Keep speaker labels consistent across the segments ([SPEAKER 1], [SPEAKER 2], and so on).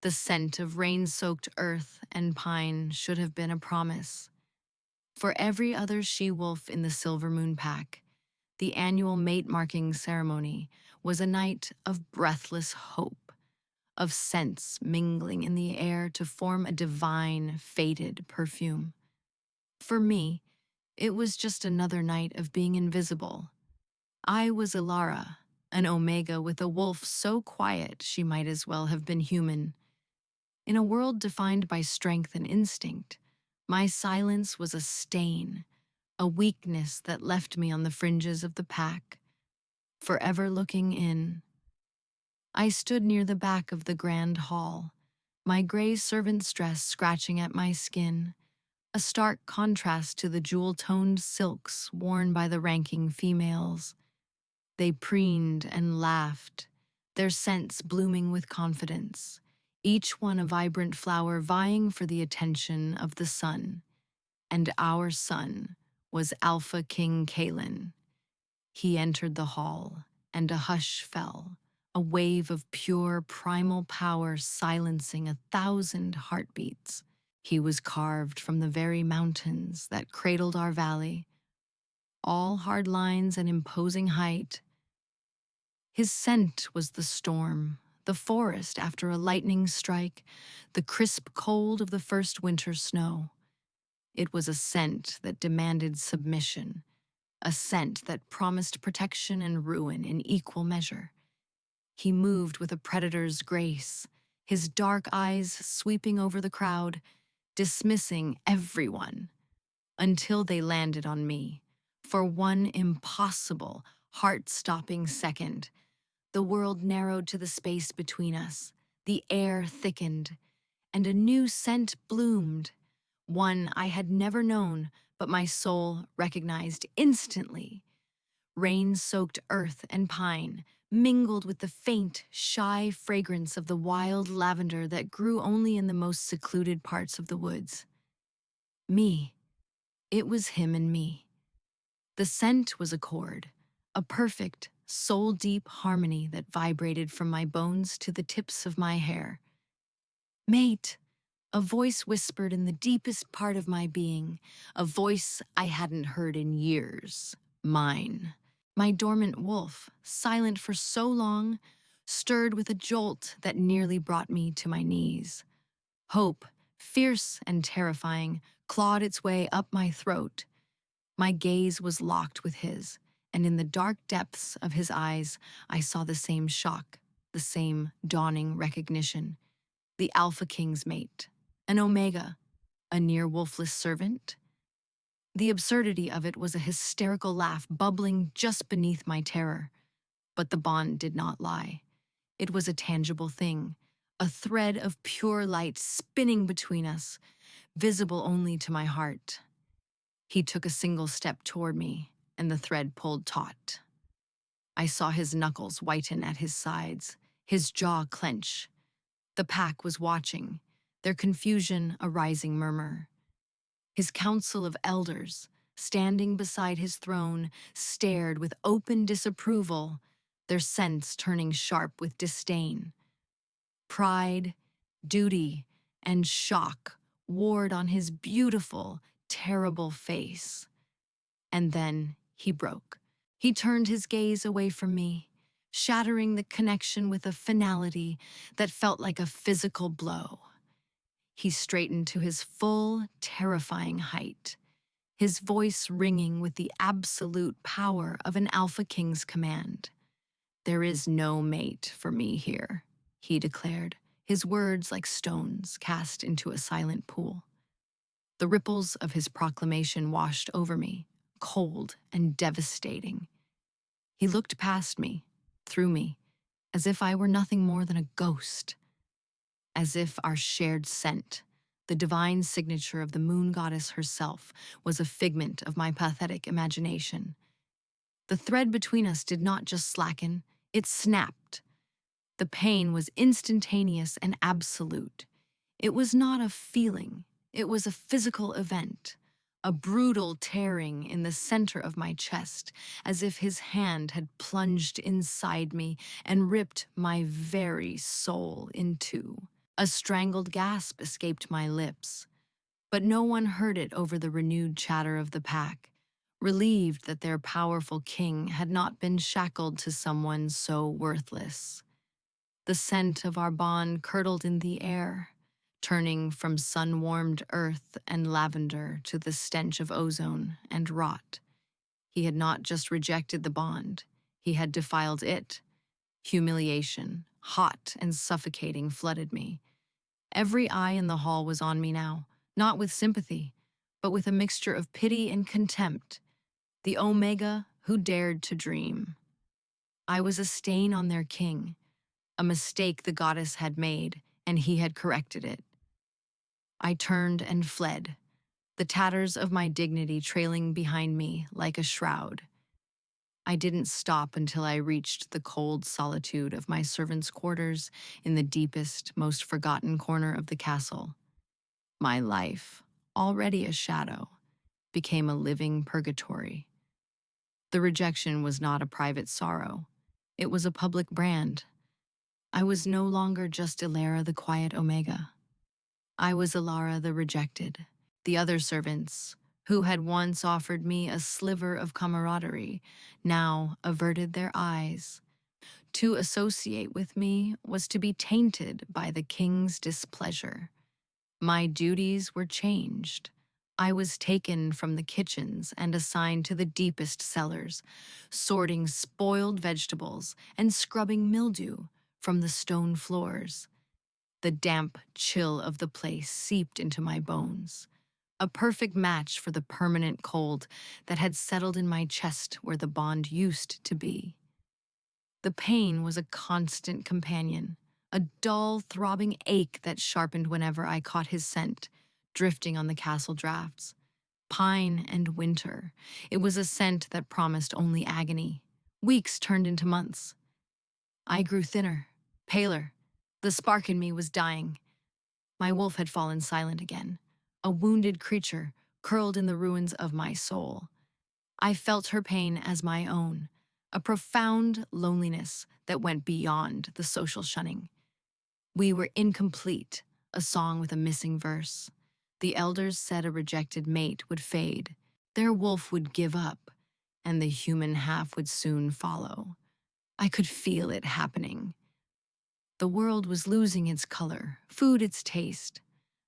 [SPEAKER 1] The scent of rain-soaked earth and pine should have been a promise. For every other she-wolf in the Silver Moon Pack, the annual mate-marking ceremony was a night of breathless hope, of scents mingling in the air to form a divine, fated perfume. For me, it was just another night of being invisible. I was Ilara, an Omega with a wolf so quiet she might as well have been human. In a world defined by strength and instinct, my silence was a stain, a weakness that left me on the fringes of the pack, forever looking in. I stood near the back of the grand hall, my gray servant's dress scratching at my skin, a stark contrast to the jewel-toned silks worn by the ranking females. They preened and laughed, their scents blooming with confidence, each one a vibrant flower vying for the attention of the sun. And our sun was Alpha King Kalen. He entered the hall, and a hush fell, a wave of pure primal power silencing 1,000 heartbeats. He was carved from the very mountains that cradled our valley, all hard lines and imposing height. His scent was the storm, the forest after a lightning strike, the crisp cold of the first winter snow. It was a scent that demanded submission, a scent that promised protection and ruin in equal measure. He moved with a predator's grace, his dark eyes sweeping over the crowd, dismissing everyone, until they landed on me. For one impossible, heart-stopping second, the world narrowed to the space between us, the air thickened, and a new scent bloomed, one I had never known, but my soul recognized instantly. Rain-soaked earth and pine, mingled with the faint, shy fragrance of the wild lavender that grew only in the most secluded parts of the woods. Me. It was him and me. The scent was a chord, a perfect, soul-deep harmony that vibrated from my bones to the tips of my hair. Mate, a voice whispered in the deepest part of my being, a voice I hadn't heard in years. Mine. My dormant wolf, silent for so long, stirred with a jolt that nearly brought me to my knees. Hope, fierce and terrifying, clawed its way up my throat. My gaze was locked with his, and in the dark depths of his eyes, I saw the same shock, the same dawning recognition. The Alpha King's mate, an Omega, a near wolfless servant. The absurdity of it was a hysterical laugh bubbling just beneath my terror. But the bond did not lie. It was a tangible thing, a thread of pure light spinning between us, visible only to my heart. He took a single step toward me, and the thread pulled taut. I saw his knuckles whiten at his sides, his jaw clench. The pack was watching, their confusion a rising murmur. His council of elders, standing beside his throne, stared with open disapproval, their scents turning sharp with disdain. Pride, duty, and shock warred on his beautiful, terrible face. And then he broke. He turned his gaze away from me, shattering the connection with a finality that felt like a physical blow. He straightened to his full, terrifying height, his voice ringing with the absolute power of an Alpha King's command. "There is no mate for me here," he declared, his words like stones cast into a silent pool. The ripples of his proclamation washed over me, cold and devastating. He looked past me, through me, as if I were nothing more than a ghost. As if our shared scent, the divine signature of the moon goddess herself, was a figment of my pathetic imagination. The thread between us did not just slacken, it snapped. The pain was instantaneous and absolute. It was not a feeling, it was a physical event, a brutal tearing in the center of my chest, as if his hand had plunged inside me and ripped my very soul in two. A strangled gasp escaped my lips, but no one heard it over the renewed chatter of the pack, relieved that their powerful king had not been shackled to someone so worthless. The scent of our bond curdled in the air, turning from sun-warmed earth and lavender to the stench of ozone and rot. He had not just rejected the bond, he had defiled it. Humiliation, hot and suffocating, flooded me. Every eye in the hall was on me now, not with sympathy, but with a mixture of pity and contempt. The Omega who dared to dream. I was a stain on their king, a mistake the goddess had made, and he had corrected it. I turned and fled, the tatters of my dignity trailing behind me like a shroud. I didn't stop until I reached the cold solitude of my servants' quarters in the deepest, most forgotten corner of the castle. My life, already a shadow, became a living purgatory. The rejection was not a private sorrow. It was a public brand. I was no longer just Ilara the quiet Omega. I was Ilara the rejected. The other servants, who had once offered me a sliver of camaraderie, now averted their eyes. To associate with me was to be tainted by the king's displeasure. My duties were changed. I was taken from the kitchens and assigned to the deepest cellars, sorting spoiled vegetables and scrubbing mildew from the stone floors. The damp chill of the place seeped into my bones, a perfect match for the permanent cold that had settled in my chest where the bond used to be. The pain was a constant companion, a dull, throbbing ache that sharpened whenever I caught his scent, drifting on the castle drafts. Pine and winter. It was a scent that promised only agony. Weeks turned into months. I grew thinner, paler. The spark in me was dying. My wolf had fallen silent again, a wounded creature curled in the ruins of my soul. I felt her pain as my own, a profound loneliness that went beyond the social shunning. We were incomplete, a song with a missing verse. The elders said a rejected mate would fade, their wolf would give up, and the human half would soon follow. I could feel it happening. The world was losing its color, food its taste.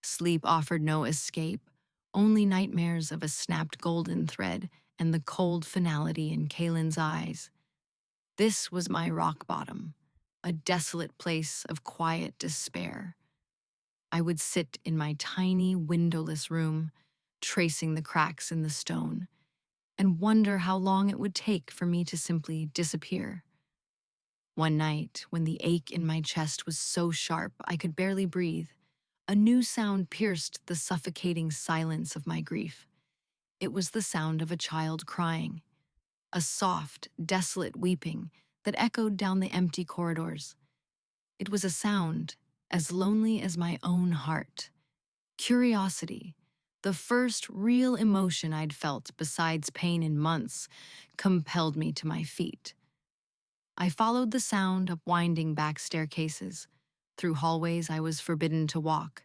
[SPEAKER 1] Sleep offered no escape, only nightmares of a snapped golden thread and the cold finality in Kalen's eyes. This was my rock bottom, a desolate place of quiet despair. I would sit in my tiny, windowless room, tracing the cracks in the stone, and wonder how long it would take for me to simply disappear. One night, when the ache in my chest was so sharp I could barely breathe, a new sound pierced the suffocating silence of my grief. It was the sound of a child crying, a soft, desolate weeping that echoed down the empty corridors. It was a sound as lonely as my own heart. Curiosity, the first real emotion I'd felt besides pain in months, compelled me to my feet. I followed the sound up winding back staircases, through hallways I was forbidden to walk,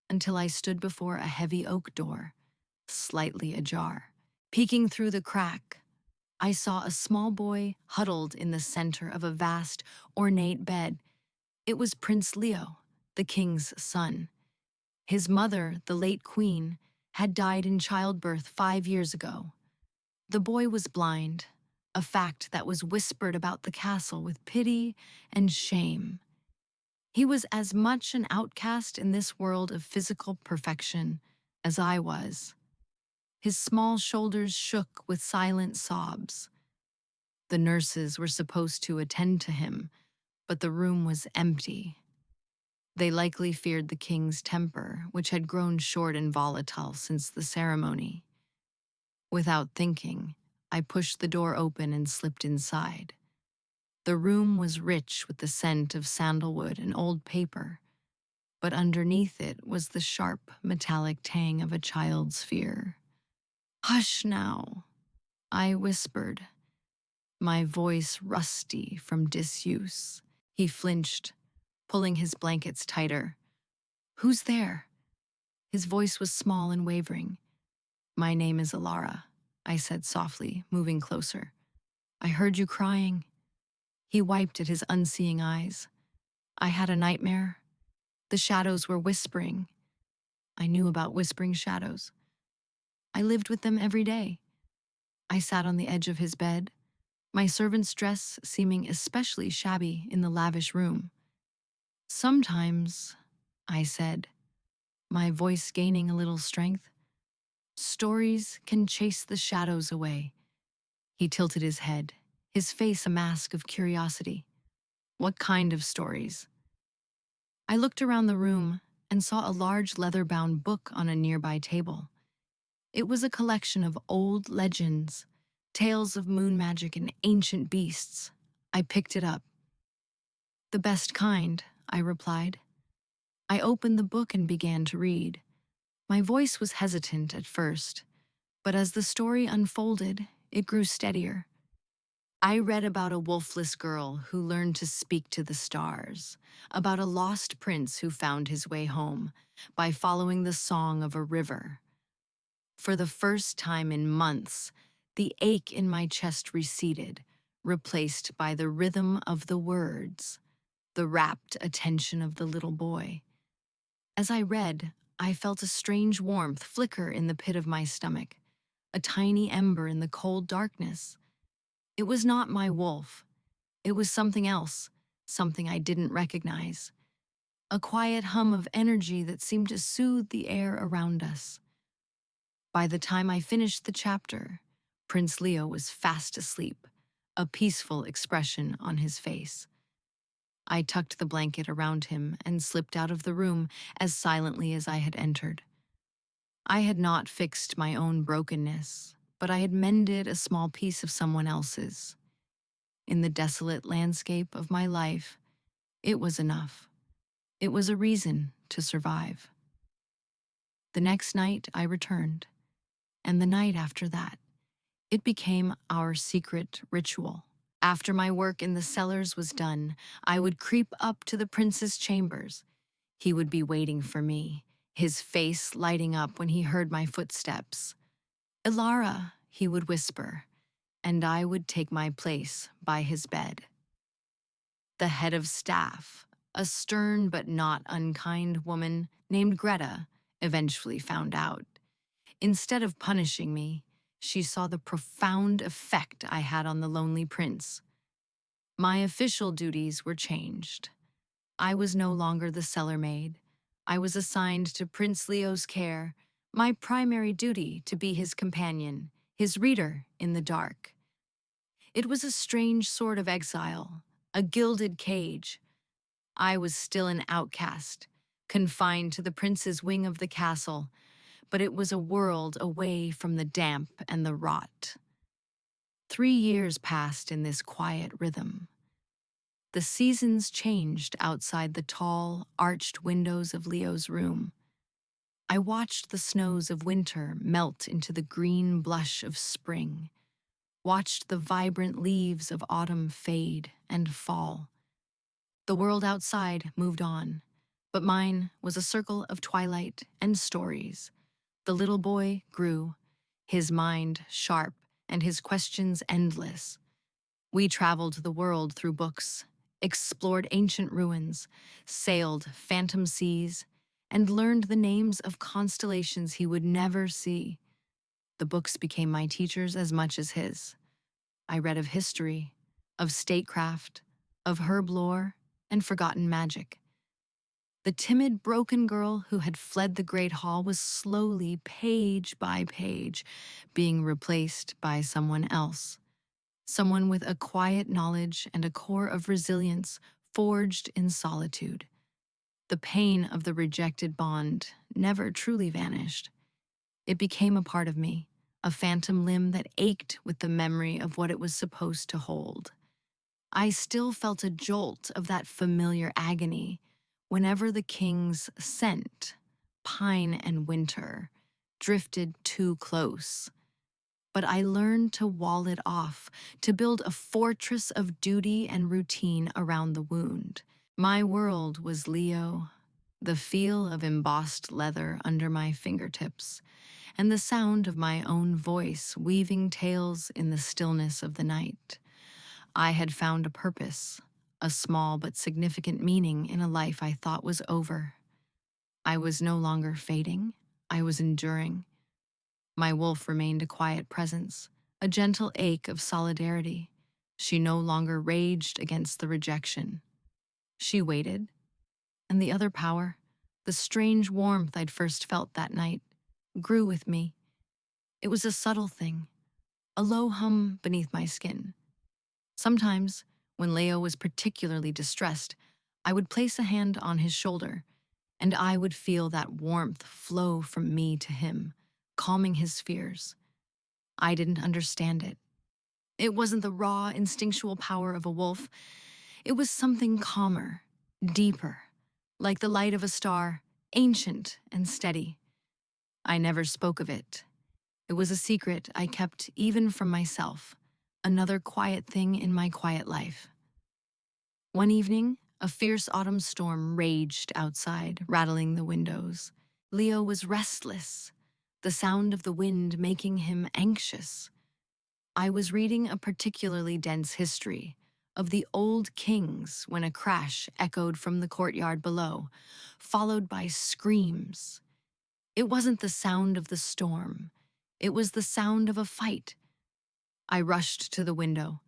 [SPEAKER 1] until I stood before a heavy oak door, slightly ajar. Peeking through the crack, I saw a small boy huddled in the center of a vast, ornate bed. It was Prince Leo, the king's son. His mother, the late queen, had died in childbirth 5 years ago. The boy was blind, a fact that was whispered about the castle with pity and shame. He was as much an outcast in this world of physical perfection as I was. His small shoulders shook with silent sobs. The nurses were supposed to attend to him, but the room was empty. They likely feared the king's temper, which had grown short and volatile since the ceremony. Without thinking, I pushed the door open and slipped inside. The room was rich with the scent of sandalwood and old paper, but underneath it was the sharp, metallic tang of a child's fear. "Hush now," I whispered, my voice rusty from disuse. He flinched, pulling his blankets tighter, Who's there? His voice was small and wavering. My name is Alara, I said softly, moving closer. I heard you crying. He wiped at his unseeing eyes. I had a nightmare. The shadows were whispering. I knew about whispering shadows. I lived with them every day. I sat on the edge of his bed, my servant's dress seeming especially shabby in the lavish room. Sometimes, I said, my voice gaining a little strength, stories can chase the shadows away. He tilted his head, his face a mask of curiosity. What kind of stories? I looked around the room and saw a large leather-bound book on a nearby table. It was a collection of old legends, tales of moon magic and ancient beasts. I picked it up. The best kind, I replied. I opened the book and began to read. My voice was hesitant at first, but as the story unfolded, it grew steadier. I read about a wolfless girl who learned to speak to the stars, about a lost prince who found his way home by following the song of a river. For the first time in months, the ache in my chest receded, replaced by the rhythm of the words, the rapt attention of the little boy. As I read, I felt a strange warmth flicker in the pit of my stomach, a tiny ember in the cold darkness. It was not my wolf. It was something else, something I didn't recognize. A quiet hum of energy that seemed to soothe the air around us. By the time I finished the chapter, Prince Leo was fast asleep, a peaceful expression on his face. I tucked the blanket around him and slipped out of the room as silently as I had entered. I had not fixed my own brokenness, but I had mended a small piece of someone else's. In the desolate landscape of my life, it was enough. It was a reason to survive. The next night I returned, and the night after that, it became our secret ritual. After my work in the cellars was done, I would creep up to the prince's chambers. He would be waiting for me, his face lighting up when he heard my footsteps. Ilara, he would whisper, and I would take my place by his bed. The head of staff, a stern but not unkind woman named Greta, eventually found out. Instead of punishing me, she saw the profound effect I had on the lonely prince. My official duties were changed. I was no longer the cellar maid. I was assigned to Prince Leo's care, my primary duty to be his companion, his reader in the dark. It was a strange sort of exile, a gilded cage. I was still an outcast, confined to the prince's wing of the castle, but it was a world away from the damp and the rot. 3 years passed in this quiet rhythm. The seasons changed outside the tall, arched windows of Leo's room. I watched the snows of winter melt into the green blush of spring, watched the vibrant leaves of autumn fade and fall. The world outside moved on, but mine was a circle of twilight and stories. The little boy grew, his mind sharp and his questions endless. We traveled the world through books, explored ancient ruins, sailed phantom seas, and learned the names of constellations he would never see. The books became my teachers as much as his. I read of history, of statecraft, of herb lore, and forgotten magic. The timid, broken girl who had fled the Great Hall was slowly, page by page, being replaced by someone else. Someone with a quiet knowledge and a core of resilience forged in solitude. The pain of the rejected bond never truly vanished. It became a part of me, a phantom limb that ached with the memory of what it was supposed to hold. I still felt a jolt of that familiar agony whenever the king's scent, pine and winter, drifted too close. But I learned to wall it off, to build a fortress of duty and routine around the wound. My world was Leo, the feel of embossed leather under my fingertips, and the sound of my own voice weaving tales in the stillness of the night. I had found a purpose, a small but significant meaning in a life I thought was over. I was no longer fading, I was enduring. My wolf remained a quiet presence, a gentle ache of solidarity. She no longer raged against the rejection. She waited, and the other power, the strange warmth I'd first felt that night, grew with me. It was a subtle thing, a low hum beneath my skin. Sometimes, when Leo was particularly distressed, I would place a hand on his shoulder, and I would feel that warmth flow from me to him, calming his fears. I didn't understand it. It wasn't the raw, instinctual power of a wolf. It was something calmer, deeper, like the light of a star, ancient and steady. I never spoke of it. It was a secret I kept even from myself, another quiet thing in my quiet life. One evening, a fierce autumn storm raged outside, rattling the windows. Leo was restless, the sound of the wind making him anxious. I was reading a particularly dense history of the old kings when a crash echoed from the courtyard below, followed by screams. It wasn't the sound of the storm, it was the sound of a fight. I rushed to the window,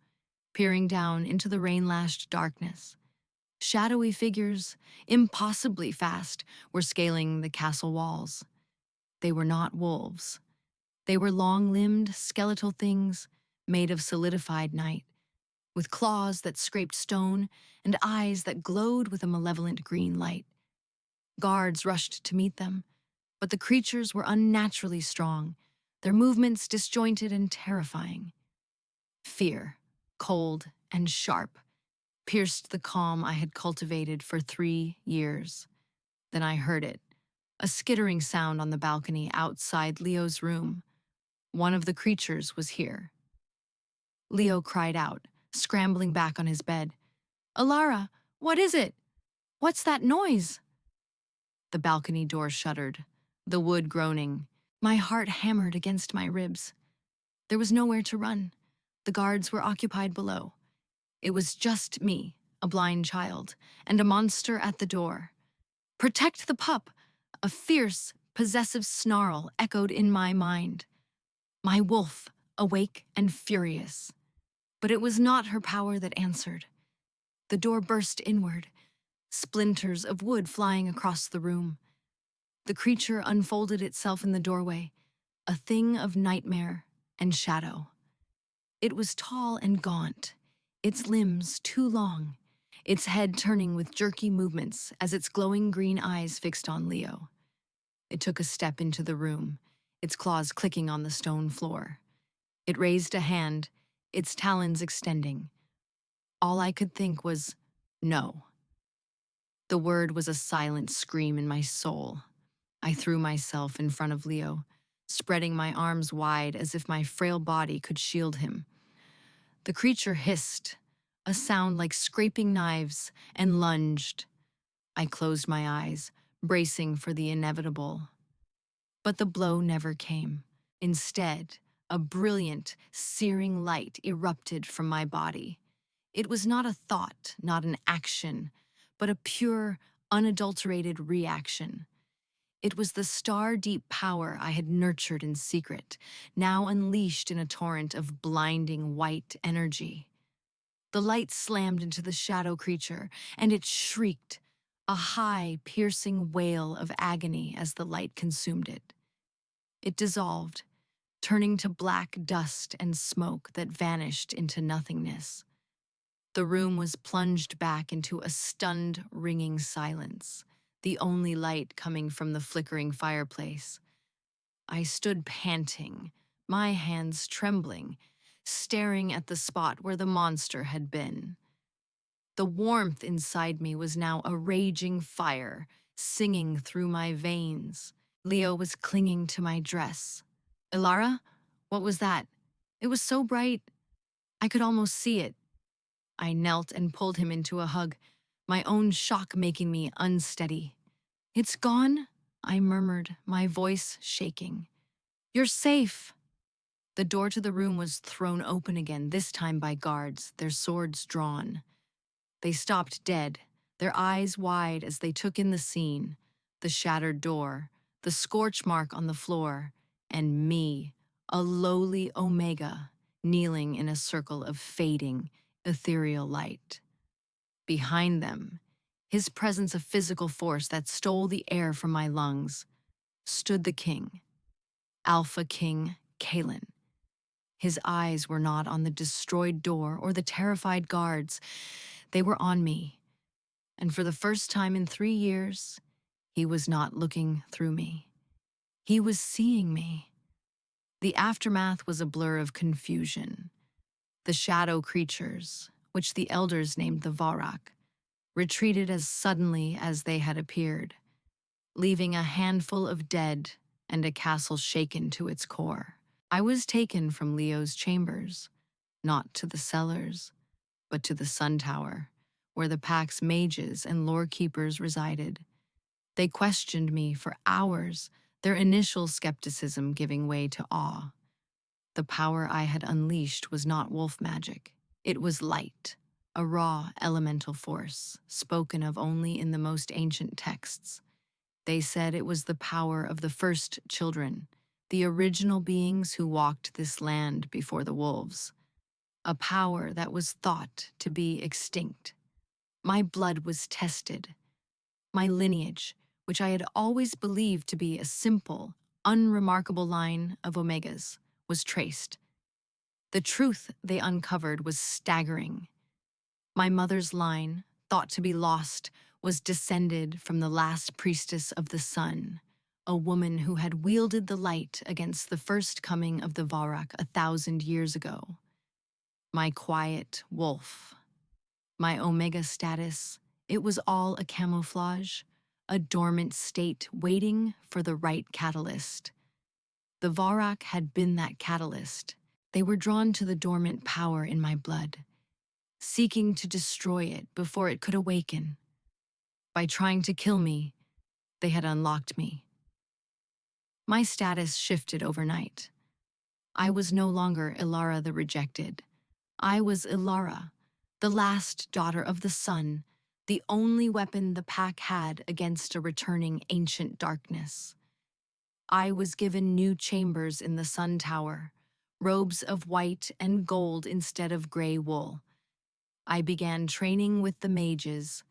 [SPEAKER 1] peering down into the rain-lashed darkness. Shadowy figures, impossibly fast, were scaling the castle walls. They were not wolves. They were long-limbed, skeletal things made of solidified night, with claws that scraped stone and eyes that glowed with a malevolent green light. Guards rushed to meet them, but the creatures were unnaturally strong, their movements disjointed and terrifying. Fear, cold and sharp, pierced the calm I had cultivated for 3 years. Then I heard it, a skittering sound on the balcony outside Leo's room. One of the creatures was here. Leo cried out, scrambling back on his bed. "Alara, what is it? What's that noise?" The balcony door shuddered, the wood groaning. My heart hammered against my ribs. There was nowhere to run. The guards were occupied below. It was just me, a blind child, and a monster at the door. "Protect the pup!" A fierce, possessive snarl echoed in my mind. My wolf, awake and furious. But it was not her power that answered. The door burst inward, splinters of wood flying across the room. The creature unfolded itself in the doorway, a thing of nightmare and shadow. It was tall and gaunt, its limbs too long, its head turning with jerky movements as its glowing green eyes fixed on Leo. It took a step into the room, its claws clicking on the stone floor. It raised a hand, its talons extending. All I could think was, no. The word was a silent scream in my soul. I threw myself in front of Leo, spreading my arms wide as if my frail body could shield him. The creature hissed, a sound like scraping knives, and lunged. I closed my eyes, bracing for the inevitable. But the blow never came. Instead, a brilliant, searing light erupted from my body. It was not a thought, not an action, but a pure, unadulterated reaction. It was the star-deep power I had nurtured in secret, now unleashed in a torrent of blinding white energy. The light slammed into the shadow creature, and it shrieked, a high, piercing wail of agony as the light consumed it. It dissolved, turning to black dust and smoke that vanished into nothingness. The room was plunged back into a stunned, ringing silence, the only light coming from the flickering fireplace. I stood panting, my hands trembling, staring at the spot where the monster had been. The warmth inside me was now a raging fire, singing through my veins. Leo was clinging to my dress. "Ilara, what was that? It was so bright. I could almost see it." I knelt and pulled him into a hug, my own shock making me unsteady. It's gone, I murmured, my voice shaking. You're safe. The door to the room was thrown open again, this time by guards, their swords drawn. They stopped dead, their eyes wide as they took in the scene, the shattered door, the scorch mark on the floor, and me, a lowly Omega, kneeling in a circle of fading, ethereal light. Behind them, his presence a physical force that stole the air from my lungs, stood the king, Alpha King Kalen. His eyes were not on the destroyed door or the terrified guards. They were on me. And for the first time in 3 years, he was not looking through me. He was seeing me. The aftermath was a blur of confusion. The shadow creatures, which the elders named the Varak, retreated as suddenly as they had appeared, leaving a handful of dead and a castle shaken to its core. I was taken from Leo's chambers, not to the cellars, but to the Sun Tower, where the pack's mages and lore keepers resided. They questioned me for hours, their initial skepticism giving way to awe. The power I had unleashed was not wolf magic. It was light, a raw elemental force, spoken of only in the most ancient texts. They said it was the power of the first children, the original beings who walked this land before the wolves, a power that was thought to be extinct. My blood was tested. My lineage, which I had always believed to be a simple, unremarkable line of Omegas, was traced. The truth they uncovered was staggering. My mother's line, thought to be lost, was descended from the last priestess of the sun, a woman who had wielded the light against the first coming of the Varak 1,000 years ago. My quiet wolf, my Omega status, it was all a camouflage, a dormant state waiting for the right catalyst. The Varak had been that catalyst. They were drawn to the dormant power in my blood, seeking to destroy it before it could awaken. By trying to kill me, they had unlocked me. My status shifted overnight. I was no longer Ilara the Rejected. I was Ilara, the last daughter of the sun, the only weapon the pack had against a returning ancient darkness. I was given new chambers in the Sun Tower, robes of white and gold instead of gray wool. I began training with the mages,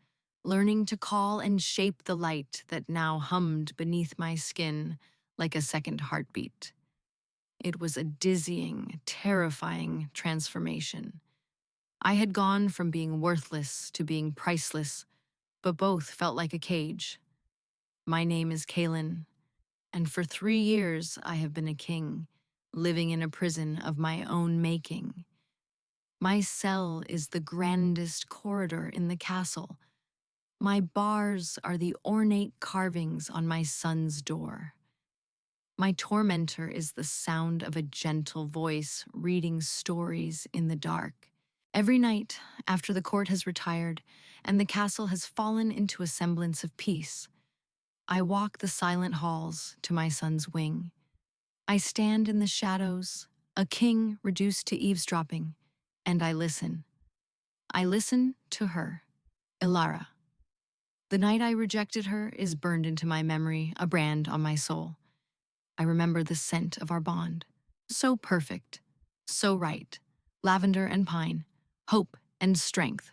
[SPEAKER 1] learning to call and shape the light that now hummed beneath my skin like a second heartbeat. It was a dizzying, terrifying transformation. I had gone from being worthless to being priceless, but both felt like a cage. My name is Kalen, and for 3 years I have been a king, living in a prison of my own making. My cell is the grandest corridor in the castle. My bars are the ornate carvings on my son's door. My tormentor is the sound of a gentle voice reading stories in the dark. Every night, after the court has retired and the castle has fallen into a semblance of peace, I walk the silent halls to my son's wing. I stand in the shadows, a king reduced to eavesdropping, and I listen. I listen to her, Ilara. The night I rejected her is burned into my memory, a brand on my soul. I remember the scent of our bond. So perfect, so right. Lavender and pine, hope and strength.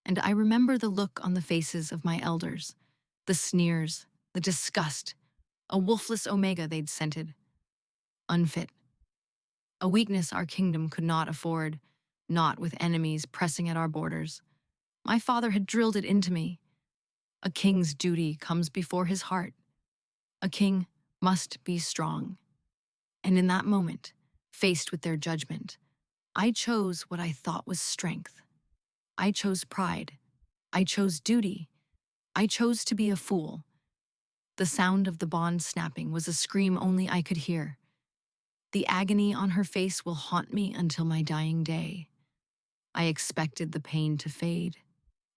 [SPEAKER 1] And I remember the look on the faces of my elders, the sneers, the disgust, a wolfless Omega they'd scented. Unfit. A weakness our kingdom could not afford, not with enemies pressing at our borders. My father had drilled it into me. A king's duty comes before his heart. A king must be strong. And in that moment, faced with their judgment, I chose what I thought was strength. I chose pride. I chose duty. I chose to be a fool. The sound of the bond snapping was a scream only I could hear. The agony on her face will haunt me until my dying day. I expected the pain to fade.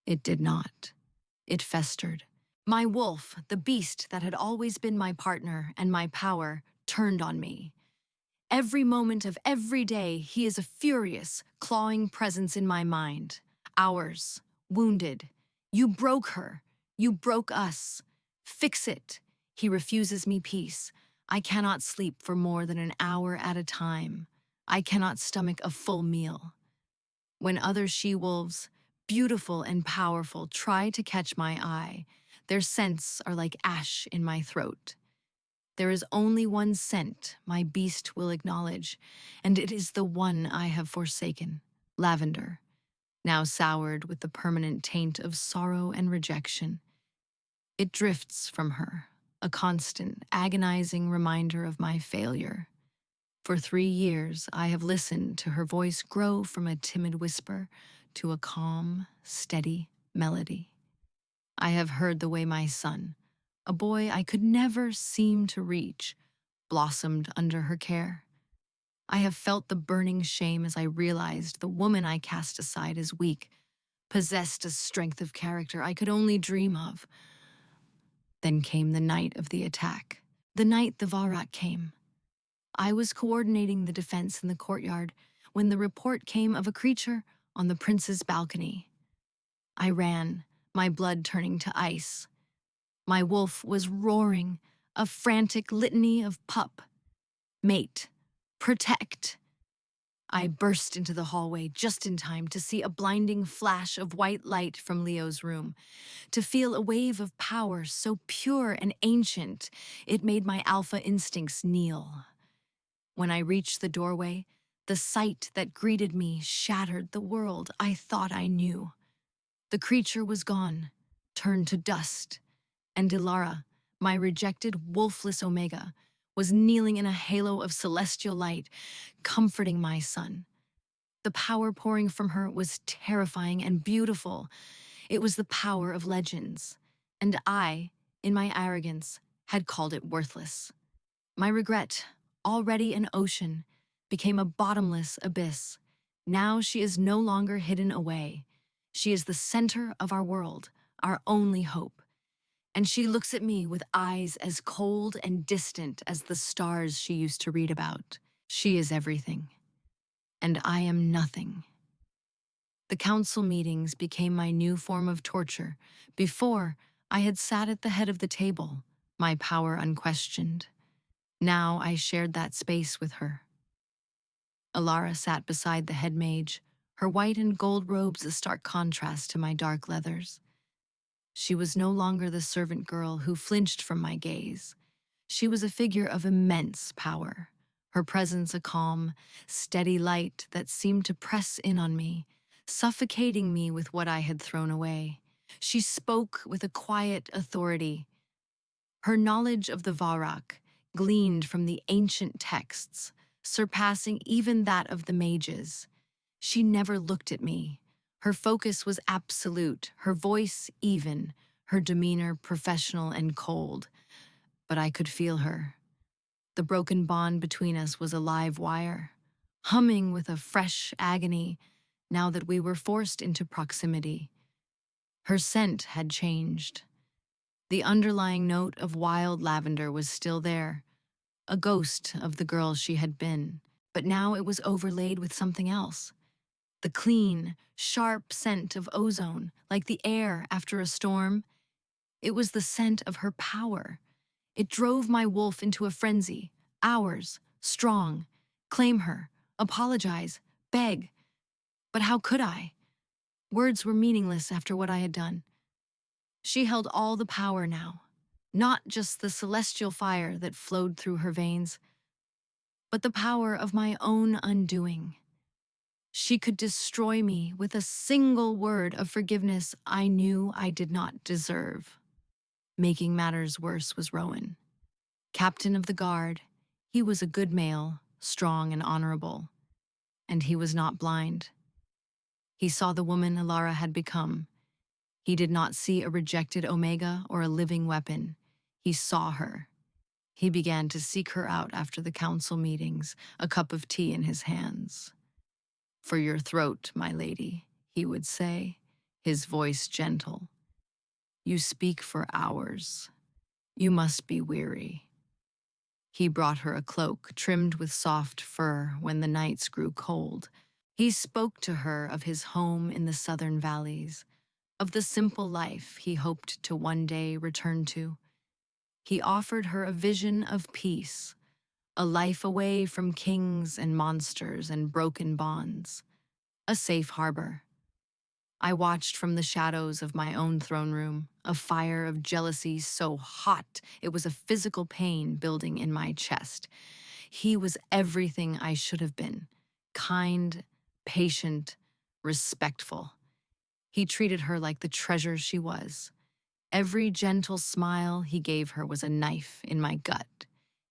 [SPEAKER 1] It did not. It festered, My wolf, the beast that had always been my partner and my power, turned on me. Every moment of every day, he is a furious, clawing presence in my mind. Ours, wounded. You broke her. You broke us. Fix it. He refuses me peace. I cannot sleep for more than an hour at a time. I cannot stomach a full meal. When other she-wolves, beautiful and powerful, try to catch my eye, their scents are like ash in my throat. There is only one scent my beast will acknowledge, and it is the one I have forsaken, lavender, now soured with the permanent taint of sorrow and rejection. It drifts from her, a constant, agonizing reminder of my failure. For 3 years, I have listened to her voice grow from a timid whisper to a calm, steady melody. I have heard the way my son, a boy I could never seem to reach, blossomed under her care. I have felt the burning shame as I realized the woman I cast aside as weak possessed a strength of character I could only dream of. Then came the night of the attack, the night the Varak came. I was coordinating the defense in the courtyard when the report came of a creature on the prince's balcony. I ran, my blood turning to ice. My wolf was roaring, a frantic litany of pup, mate, protect. I burst into the hallway just in time to see a blinding flash of white light from Leo's room, to feel a wave of power so pure and ancient it made my alpha instincts kneel. When I reached the doorway, the sight that greeted me shattered the world I thought I knew. The creature was gone, turned to dust, and Dilara, my rejected wolfless Omega, was kneeling in a halo of celestial light, comforting my son. The power pouring from her was terrifying and beautiful. It was the power of legends, and I, in my arrogance, had called it worthless. My regret, already an ocean, became a bottomless abyss. Now she is no longer hidden away. She is the center of our world, our only hope. And she looks at me with eyes as cold and distant as the stars she used to read about. She is everything, and I am nothing. The council meetings became my new form of torture. Before, I had sat at the head of the table, my power unquestioned. Now I shared that space with her. Alara sat beside the head mage, her white and gold robes a stark contrast to my dark leathers. She was no longer the servant girl who flinched from my gaze. She was a figure of immense power, her presence a calm, steady light that seemed to press in on me, suffocating me with what I had thrown away. She spoke with a quiet authority. Her knowledge of the Varak, gleaned from the ancient texts, surpassing even that of the mages. She never looked at me. Her focus was absolute, her voice even, her demeanor professional and cold. But I could feel her. The broken bond between us was a live wire, humming with a fresh agony now that we were forced into proximity. Her scent had changed. The underlying note of wild lavender was still there, a ghost of the girl she had been, but now it was overlaid with something else. The clean, sharp scent of ozone, like the air after a storm. It was the scent of her power. It drove my wolf into a frenzy. Ours, strong. Claim her, apologize, beg. But how could I? Words were meaningless after what I had done. She held all the power now, not just the celestial fire that flowed through her veins, but the power of my own undoing. She could destroy me with a single word of forgiveness I knew I did not deserve. Making matters worse was Rowan. Captain of the guard, he was a good male, strong and honorable. And he was not blind. He saw the woman Alara had become. He did not see a rejected Omega or a living weapon. He saw her. He began to seek her out after the council meetings, a cup of tea in his hands. "For your throat, my lady," he would say, his voice gentle. You speak for hours. You must be weary. He brought her a cloak trimmed with soft fur when the nights grew cold. He spoke to her of his home in the southern valleys, of the simple life he hoped to one day return to. He offered her a vision of peace, a life away from kings and monsters and broken bonds, a safe harbor. I watched from the shadows of my own throne room, a fire of jealousy so hot it was a physical pain building in my chest. He was everything I should have been: kind, patient, respectful. He treated her like the treasure she was. Every gentle smile he gave her was a knife in my gut.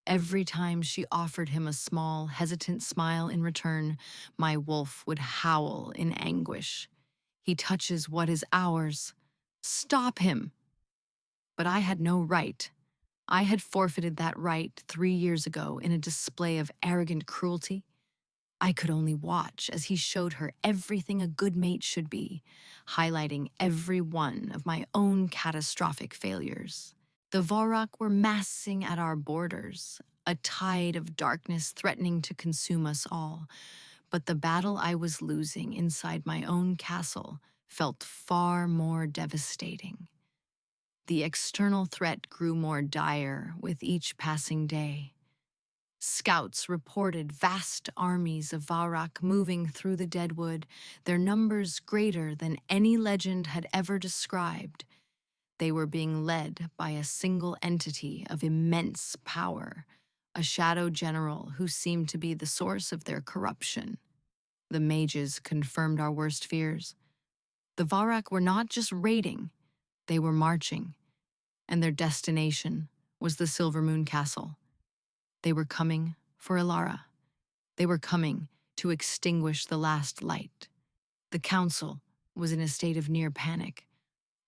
[SPEAKER 1] Every time she offered him a small, hesitant smile in return, my wolf would howl in anguish. He touches what is ours. Stop him! But I had no right. I had forfeited that right 3 years ago in a display of arrogant cruelty. I could only watch as he showed her everything a good mate should be, highlighting every one of my own catastrophic failures. The Varrock were massing at our borders, a tide of darkness threatening to consume us all. But the battle I was losing inside my own castle felt far more devastating. The external threat grew more dire with each passing day. Scouts reported vast armies of Varrock moving through the Deadwood, their numbers greater than any legend had ever described. They were being led by a single entity of immense power, a shadow general who seemed to be the source of their corruption. The mages confirmed our worst fears. The Varrock were not just raiding, they were marching, and their destination was the Silvermoon Castle. They were coming for Ilara. They were coming to extinguish the last light. The council was in a state of near panic.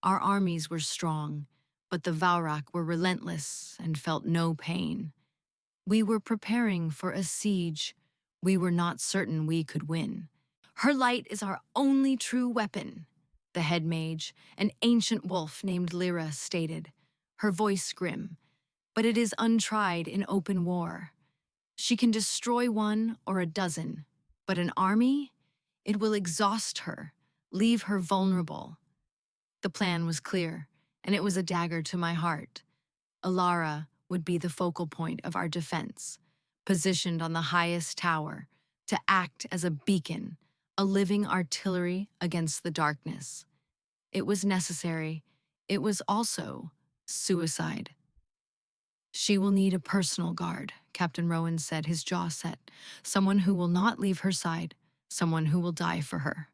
[SPEAKER 1] Our armies were strong, but the Varrock were relentless and felt no pain. We were preparing for a siege we were not certain we could win. Her light is our only true weapon, the head mage, an ancient wolf named Lyra, stated, her voice grim. But it is untried in open war. She can destroy one or a dozen, but an army? It will exhaust her, leave her vulnerable. The plan was clear, and it was a dagger to my heart. Ilara would be the focal point of our defense, positioned on the highest tower, to act as a beacon, a living artillery against the darkness. It was necessary. It was also suicide. She will need a personal guard, Captain Rowan said, his jaw set. Someone who will not leave her side, someone who will die for her.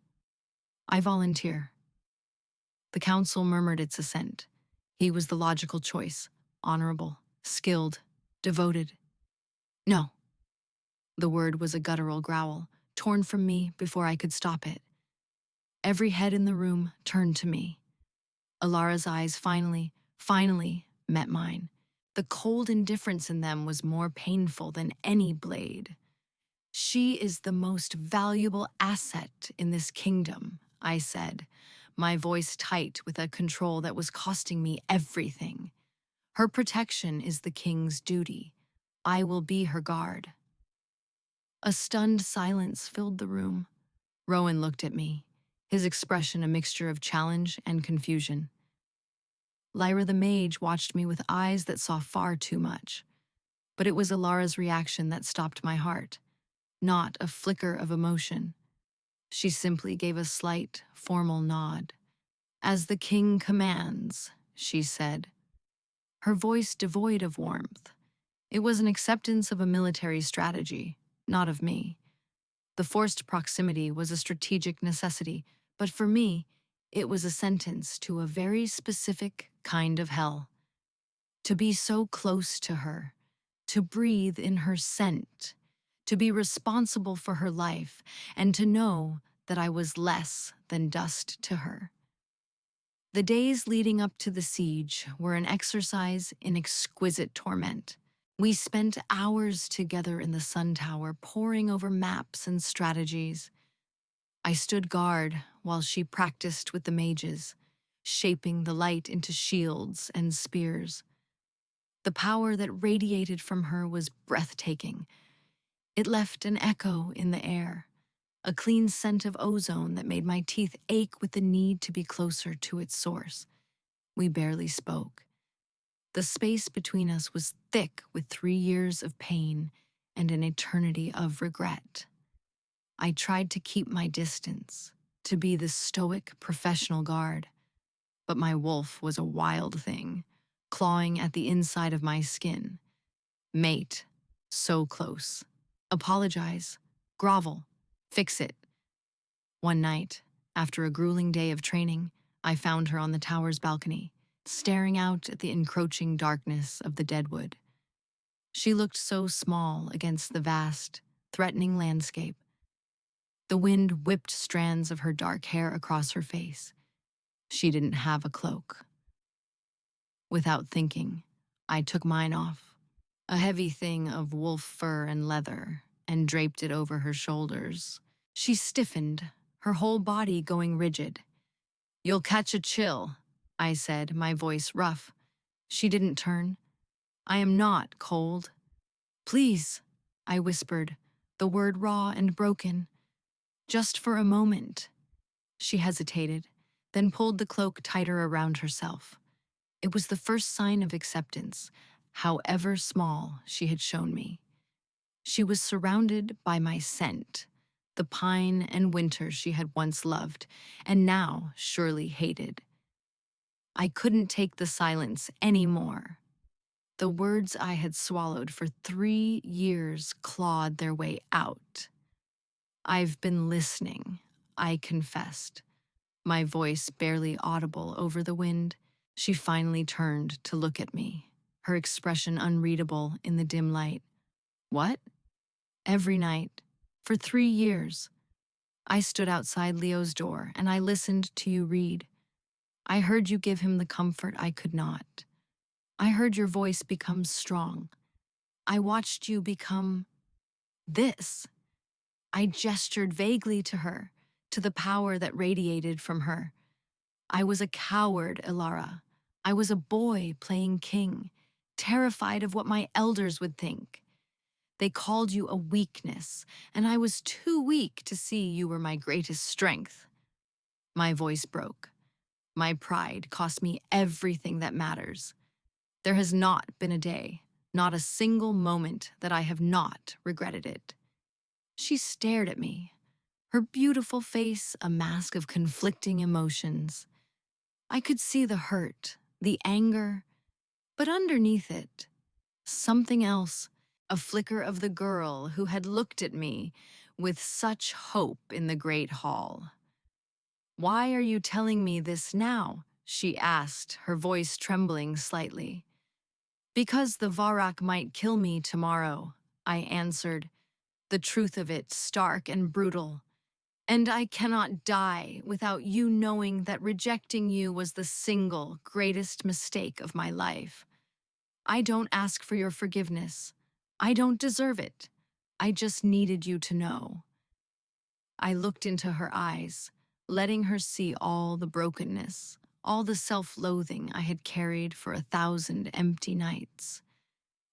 [SPEAKER 1] I volunteer. The council murmured its assent. He was the logical choice, honorable, skilled, devoted. No. The word was a guttural growl, torn from me before I could stop it. Every head in the room turned to me. Ilara's eyes finally met mine. The cold indifference in them was more painful than any blade. She is the most valuable asset in this kingdom, I said, my voice tight with a control that was costing me everything. Her protection is the king's duty. I will be her guard. A stunned silence filled the room. Rowan looked at me, his expression a mixture of challenge and confusion. Lyra the mage watched me with eyes that saw far too much. But it was Ilara's reaction that stopped my heart, not a flicker of emotion. She simply gave a slight, formal nod. "As the king commands," she said, her voice devoid of warmth. It was an acceptance of a military strategy, not of me. The forced proximity was a strategic necessity, but for me, it was a sentence to a very specific kind of hell. To be so close to her, to breathe in her scent, to be responsible for her life, and to know that I was less than dust to her. The days leading up to the siege were an exercise in exquisite torment. We spent hours together in the sun tower, poring over maps and strategies. I stood guard while she practiced with the mages, shaping the light into shields and spears. The power that radiated from her was breathtaking. It left an echo in the air, a clean scent of ozone that made my teeth ache with the need to be closer to its source. We barely spoke. The space between us was thick with 3 years of pain and an eternity of regret. I tried to keep my distance, to be the stoic professional guard, but my wolf was a wild thing, clawing at the inside of my skin. Mate, so close. Apologize, grovel, fix it. One night, after a grueling day of training, I found her on the tower's balcony, staring out at the encroaching darkness of the deadwood. She looked so small against the vast, threatening landscape. The wind whipped strands of her dark hair across her face. She didn't have a cloak. Without thinking, I took mine off, a heavy thing of wolf fur and leather, and draped it over her shoulders. She stiffened, her whole body going rigid. "You'll catch a chill," I said, my voice rough. She didn't turn. "I am not cold." "Please," I whispered, the word raw and broken. "Just for a moment." She hesitated, then pulled the cloak tighter around herself. It was the first sign of acceptance, however small she had shown me. She was surrounded by my scent, the pine and winter she had once loved, and now surely hated. I couldn't take the silence anymore. The words I had swallowed for 3 years clawed their way out. "I've been listening," I confessed, my voice barely audible over the wind. She finally turned to look at me, her expression unreadable in the dim light. "What?" "Every night, for 3 years. I stood outside Leo's door and I listened to you read. I heard you give him the comfort I could not. I heard your voice become strong. I watched you become this." I gestured vaguely to her, to the power that radiated from her. "I was a coward, Ilara. I was a boy playing king, terrified of what my elders would think. They called you a weakness, and I was too weak to see you were my greatest strength." My voice broke. My pride cost me everything that matters. There has not been a day, not a single moment, that I have not regretted it. She stared at me, her beautiful face a mask of conflicting emotions. I could see the hurt, the anger, but underneath it, something else, a flicker of the girl who had looked at me with such hope in the great hall. "Why are you telling me this now?" she asked, her voice trembling slightly. "Because the Varak might kill me tomorrow," I answered, the truth of it stark and brutal. "And I cannot die without you knowing that rejecting you was the single greatest mistake of my life. I don't ask for your forgiveness. I don't deserve it. I just needed you to know." I looked into her eyes, letting her see all the brokenness, all the self-loathing I had carried for 1,000 empty nights.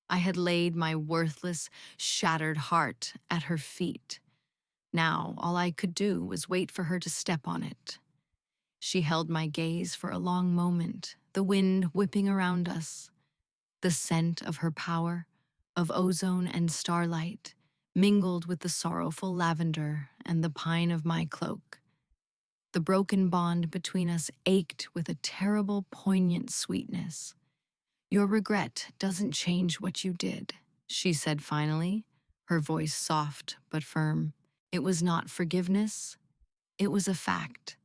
[SPEAKER 1] I had laid my worthless, shattered heart at her feet. Now all I could do was wait for her to step on it. She held my gaze for a long moment, the wind whipping around us. The scent of her power, of ozone and starlight, mingled with the sorrowful lavender and the pine of my cloak. The broken bond between us ached with a terrible, poignant sweetness. "Your regret doesn't change what you did," she said finally, her voice soft but firm. "It was not forgiveness. It was a fact."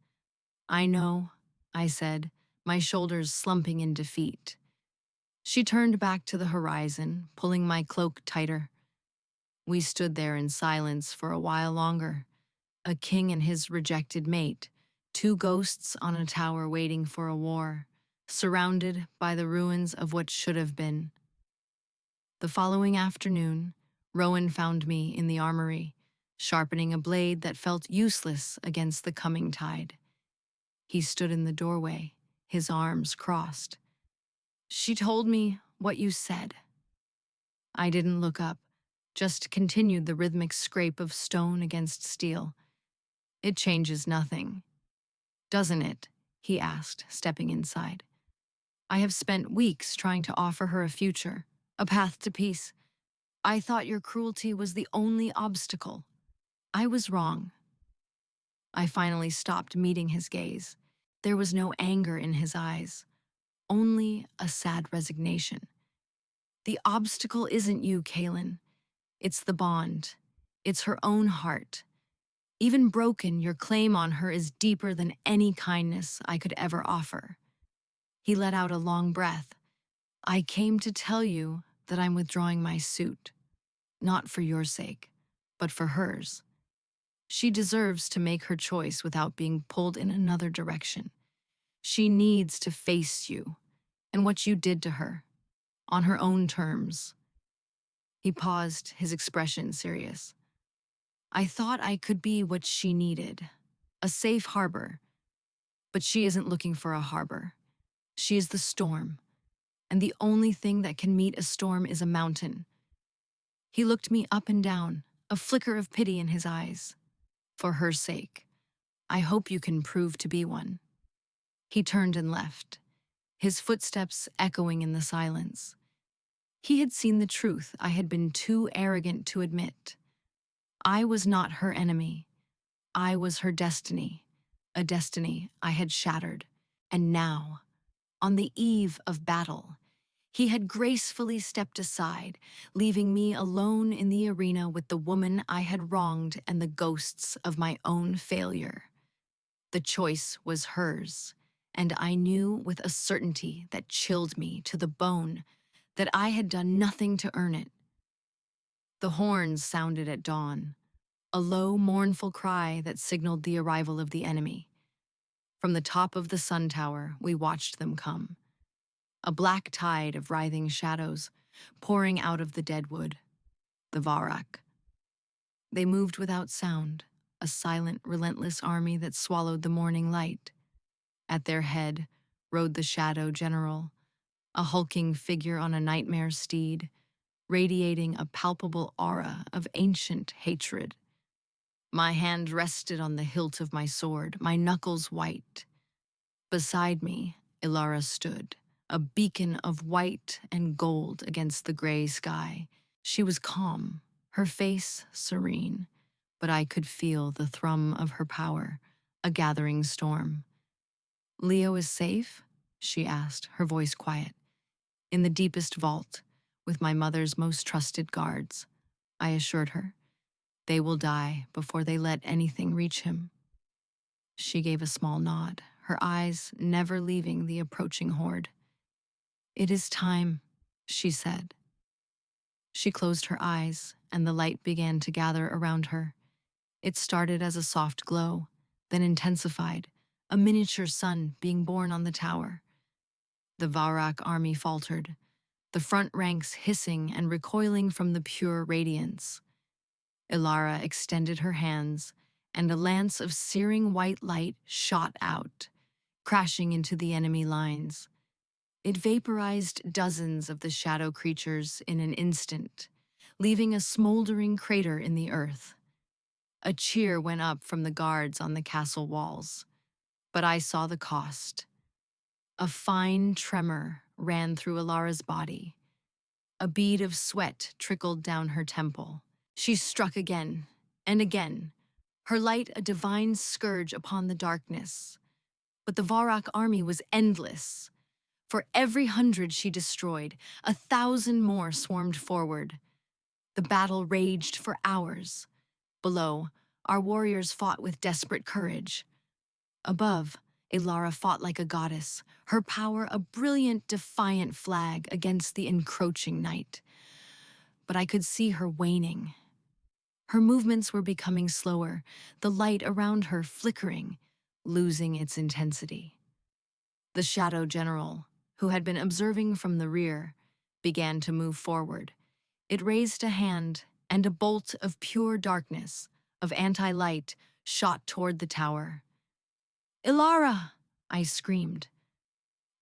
[SPEAKER 1] "I know," I said, my shoulders slumping in defeat. She turned back to the horizon, pulling my cloak tighter. We stood there in silence for a while longer, a king and his rejected mate, two ghosts on a tower waiting for a war, surrounded by the ruins of what should have been. The following afternoon, Rowan found me in the armory, sharpening a blade that felt useless against the coming tide. He stood in the doorway, his arms crossed. She told me what you said. I didn't look up, just continued the rhythmic scrape of stone against steel. It changes nothing, doesn't it? He asked, stepping inside. I have spent weeks trying to offer her a future, a path to peace. I thought your cruelty was the only obstacle. I was wrong. I finally stopped meeting his gaze. There was no anger in his eyes, only a sad resignation. The obstacle isn't you, Kaylin. It's the bond. It's her own heart. Even broken, your claim on her is deeper than any kindness I could ever offer. He let out a long breath. I came to tell you that I'm withdrawing my suit, not for your sake, but for hers. She deserves to make her choice without being pulled in another direction. She needs to face you and what you did to her, on her own terms. He paused, his expression serious. I thought I could be what she needed, a safe harbor. But she isn't looking for a harbor. She is the storm, and the only thing that can meet a storm is a mountain. He looked me up and down, a flicker of pity in his eyes. For her sake, I hope you can prove to be one. He turned and left, his footsteps echoing in the silence. He had seen the truth I had been too arrogant to admit. I was not her enemy. I was her destiny, a destiny I had shattered. And now, on the eve of battle, he had gracefully stepped aside, leaving me alone in the arena with the woman I had wronged and the ghosts of my own failure. The choice was hers, and I knew with a certainty that chilled me to the bone that I had done nothing to earn it. The horns sounded at dawn, a low, mournful cry that signaled the arrival of the enemy. From the top of the sun tower, we watched them come, a black tide of writhing shadows pouring out of the dead wood, the Varak. They moved without sound, a silent, relentless army that swallowed the morning light. At their head rode the Shadow General, a hulking figure on a nightmare steed, radiating a palpable aura of ancient hatred. My hand rested on the hilt of my sword, my knuckles white. Beside me, Ilara stood, a beacon of white and gold against the gray sky. She was calm, her face serene, but I could feel the thrum of her power, a gathering storm. Leo is safe? She asked, her voice quiet. In the deepest vault, with my mother's most trusted guards, I assured her. They will die before they let anything reach him. She gave a small nod, her eyes never leaving the approaching horde. It is time, she said. She closed her eyes, and the light began to gather around her. It started as a soft glow, then intensified, a miniature sun being born on the tower. The Varak army faltered, the front ranks hissing and recoiling from the pure radiance. Ilara extended her hands, and a lance of searing white light shot out, crashing into the enemy lines. It vaporized dozens of the shadow creatures in an instant, leaving a smoldering crater in the earth. A cheer went up from the guards on the castle walls, but I saw the cost. A fine tremor ran through Ilara's body. A bead of sweat trickled down her temple. She struck again and again, her light a divine scourge upon the darkness. But the Varak army was endless. For every 100 she destroyed, 1,000 more swarmed forward. The battle raged for hours. Below, our warriors fought with desperate courage. Above, Ilara fought like a goddess, her power a brilliant, defiant flag against the encroaching night. But I could see her waning. Her movements were becoming slower, the light around her flickering, losing its intensity. The Shadow General, who had been observing from the rear, began to move forward. It raised a hand, and a bolt of pure darkness, of anti-light, shot toward the tower. Ilara! I screamed.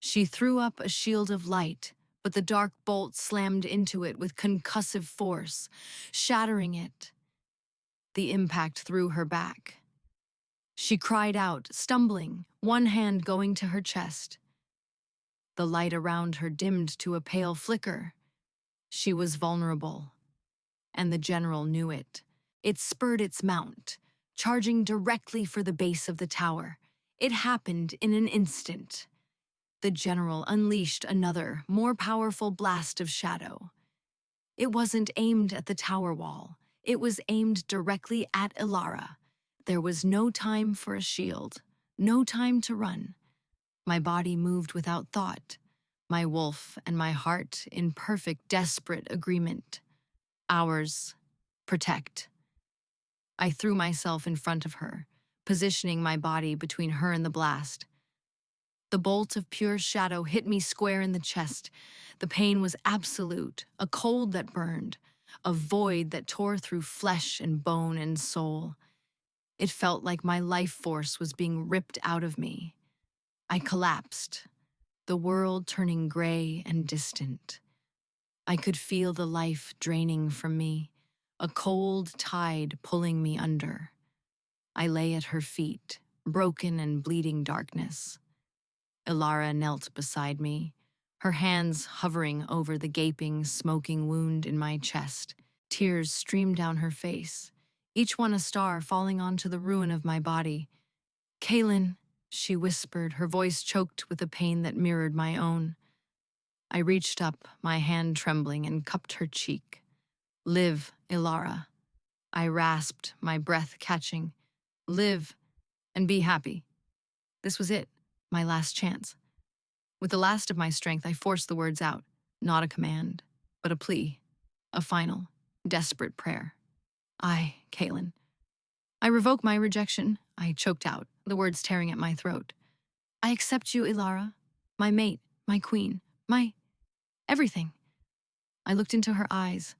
[SPEAKER 1] She threw up a shield of light, but the dark bolt slammed into it with concussive force, shattering it. The impact threw her back. She cried out, stumbling, one hand going to her chest. The light around her dimmed to a pale flicker. She was vulnerable, and the general knew it. It spurred its mount, charging directly for the base of the tower. It happened in an instant. The general unleashed another, more powerful blast of shadow. It wasn't aimed at the tower wall. It was aimed directly at Ilara. There was no time for a shield, no time to run. My body moved without thought, my wolf and my heart in perfect, desperate agreement. Ours, protect. I threw myself in front of her, positioning my body between her and the blast. The bolt of pure shadow hit me square in the chest. The pain was absolute, a cold that burned, a void that tore through flesh and bone and soul. It felt like my life force was being ripped out of me. I collapsed, the world turning gray and distant. I could feel the life draining from me, a cold tide pulling me under. I lay at her feet, broken and bleeding darkness. Ilara knelt beside me, her hands hovering over the gaping, smoking wound in my chest. Tears streamed down her face, each one a star falling onto the ruin of my body. "Kaelin," she whispered, her voice choked with a pain that mirrored my own. I reached up, my hand trembling, and cupped her cheek. "Live, Ilara." I rasped, my breath catching. "Live, and be happy." This was it, my last chance. With the last of my strength, I forced the words out, not a command, but a plea, a final, desperate prayer. Kaelin. I revoke my rejection," I choked out, the words tearing at my throat. "I accept you, Ilara, my mate, my queen, my everything." I looked into her eyes,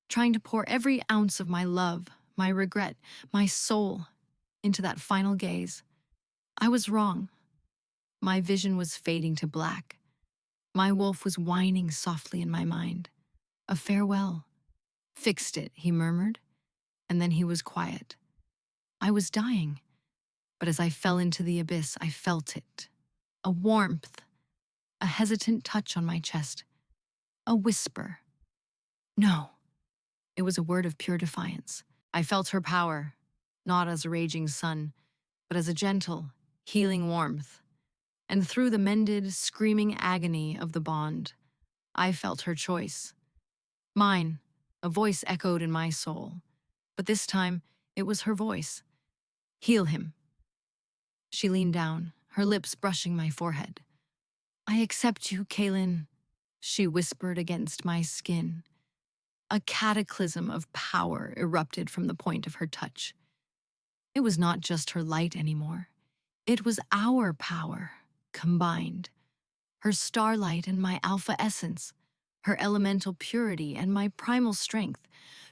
[SPEAKER 1] trying to pour every ounce of my love, my regret, my soul into that final gaze. I was wrong. My vision was fading to black. My wolf was whining softly in my mind. A farewell. "Fixed it," he murmured, and then he was quiet. I was dying, but as I fell into the abyss, I felt it. A warmth, a hesitant touch on my chest, a whisper. "No." It was a word of pure defiance. I felt her power, not as a raging sun, but as a gentle, healing warmth. And through the mended, screaming agony of the bond, I felt her choice. Mine, a voice echoed in my soul. But this time, it was her voice. "Heal him." She leaned down, her lips brushing my forehead. "I accept you, Kaelin," she whispered against my skin. A cataclysm of power erupted from the point of her touch. It was not just her light anymore. It was our power, combined. Her starlight and my alpha essence, her elemental purity and my primal strength,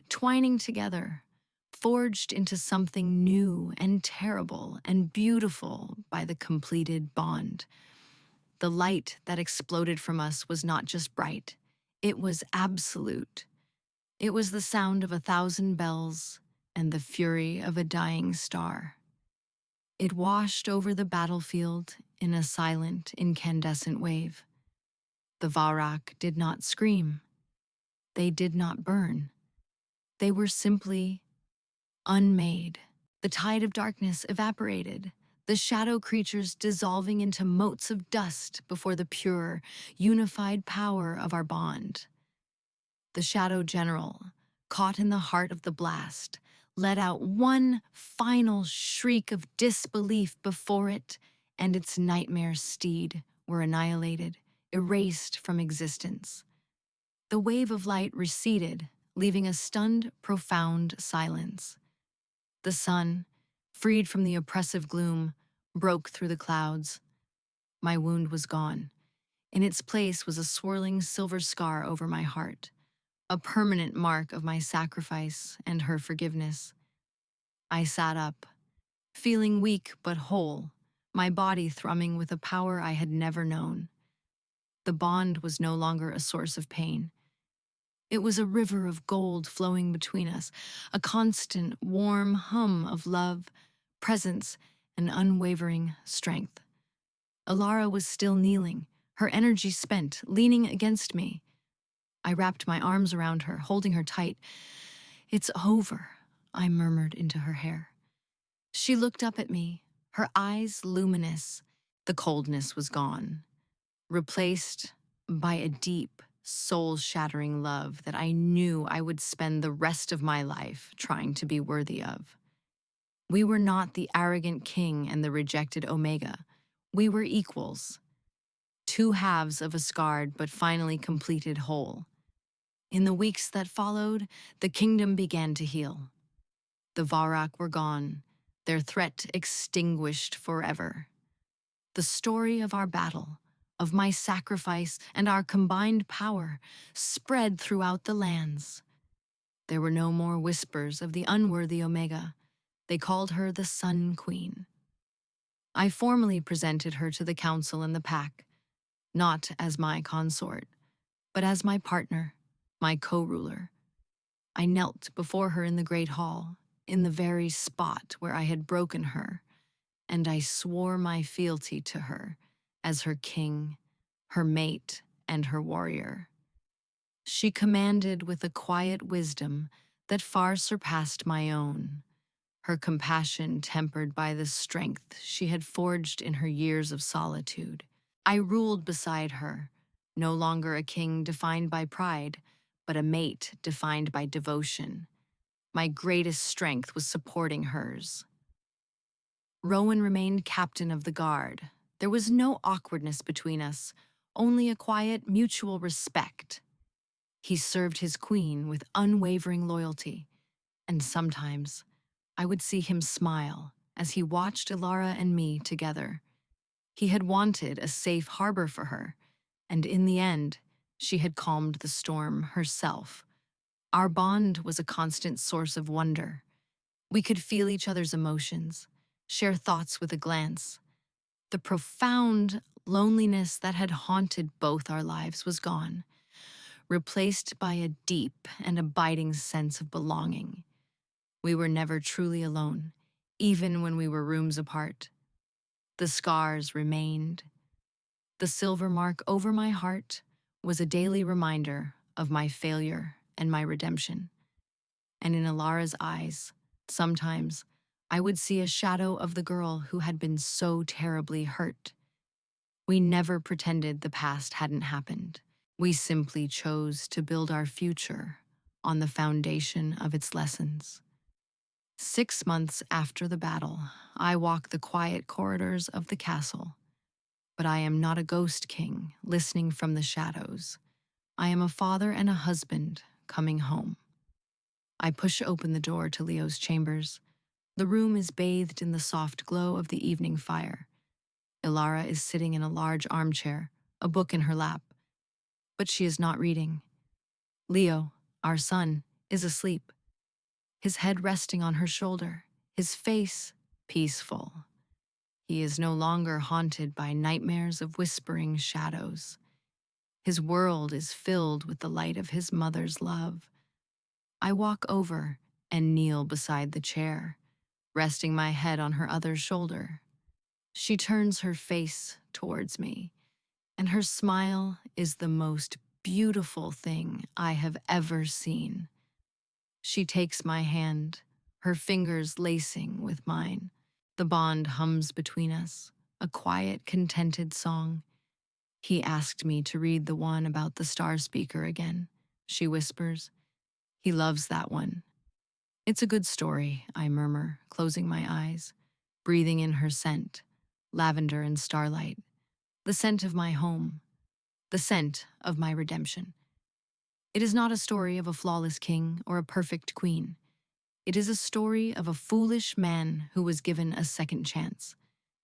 [SPEAKER 1] twining together, forged into something new and terrible and beautiful by the completed bond. The light that exploded from us was not just bright, it was absolute. It was the sound of 1,000 bells and the fury of a dying star. It washed over the battlefield in a silent, incandescent wave. The Varak did not scream. They did not burn. They were simply unmade. The tide of darkness evaporated, the shadow creatures dissolving into motes of dust before the pure, unified power of our bond. The Shadow General, caught in the heart of the blast, let out one final shriek of disbelief before it and its nightmare steed were annihilated, erased from existence. The wave of light receded, leaving a stunned, profound silence. The sun, freed from the oppressive gloom, broke through the clouds. My wound was gone. In its place was a swirling silver scar over my heart, a permanent mark of my sacrifice and her forgiveness. I sat up, feeling weak but whole, my body thrumming with a power I had never known. The bond was no longer a source of pain. It was a river of gold flowing between us, a constant, warm hum of love, presence, and unwavering strength. Alara was still kneeling, her energy spent, leaning against me. I wrapped my arms around her, holding her tight. "It's over," I murmured into her hair. She looked up at me, her eyes luminous. The coldness was gone, replaced by a deep, soul-shattering love that I knew I would spend the rest of my life trying to be worthy of. We were not the arrogant king and the rejected Omega. We were equals, two halves of a scarred but finally completed whole. In the weeks that followed, the kingdom began to heal. The Varak were gone, their threat extinguished forever. The story of our battle, of my sacrifice and our combined power, spread throughout the lands. There were no more whispers of the unworthy Omega. They called her the Sun Queen. I formally presented her to the council and the pack, not as my consort, but as my partner, my co-ruler. I knelt before her in the great hall, in the very spot where I had broken her, and I swore my fealty to her as her king, her mate, and her warrior. She commanded with a quiet wisdom that far surpassed my own, her compassion tempered by the strength she had forged in her years of solitude. I ruled beside her, no longer a king defined by pride, but a mate defined by devotion. My greatest strength was supporting hers. Rowan remained captain of the guard. There was no awkwardness between us, only a quiet, mutual respect. He served his queen with unwavering loyalty, and sometimes I would see him smile as he watched Alara and me together. He had wanted a safe harbor for her, and in the end, she had calmed the storm herself. Our bond was a constant source of wonder. We could feel each other's emotions, share thoughts with a glance. The profound loneliness that had haunted both our lives was gone, replaced by a deep and abiding sense of belonging. We were never truly alone, even when we were rooms apart. The scars remained. The silver mark over my heart was a daily reminder of my failure and my redemption. And in Alara's eyes, sometimes, I would see a shadow of the girl who had been so terribly hurt. We never pretended the past hadn't happened. We simply chose to build our future on the foundation of its lessons. 6 months after the battle, I walk the quiet corridors of the castle. But I am not a ghost king listening from the shadows. I am a father and a husband coming home. I push open the door to Leo's chambers. The room is bathed in the soft glow of the evening fire. Alara is sitting in a large armchair, a book in her lap. But she is not reading. Leo, our son, is asleep, his head resting on her shoulder, his face peaceful. He is no longer haunted by nightmares of whispering shadows. His world is filled with the light of his mother's love. I walk over and kneel beside the chair, resting my head on her other shoulder. She turns her face towards me, and her smile is the most beautiful thing I have ever seen. She takes my hand, her fingers lacing with mine. The bond hums between us, a quiet, contented song. He asked me to read the one about the star speaker again, she whispers. He loves that one. It's a good story, I murmur, closing my eyes, breathing in her scent, lavender and starlight, the scent of my home, the scent of my redemption. It is not a story of a flawless king or a perfect queen. It is a story of a foolish man who was given a second chance,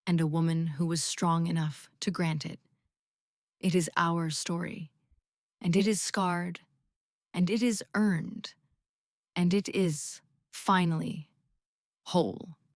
[SPEAKER 1] and a woman who was strong enough to grant it. It is our story, and it is scarred, and it is earned, and it is, finally, whole.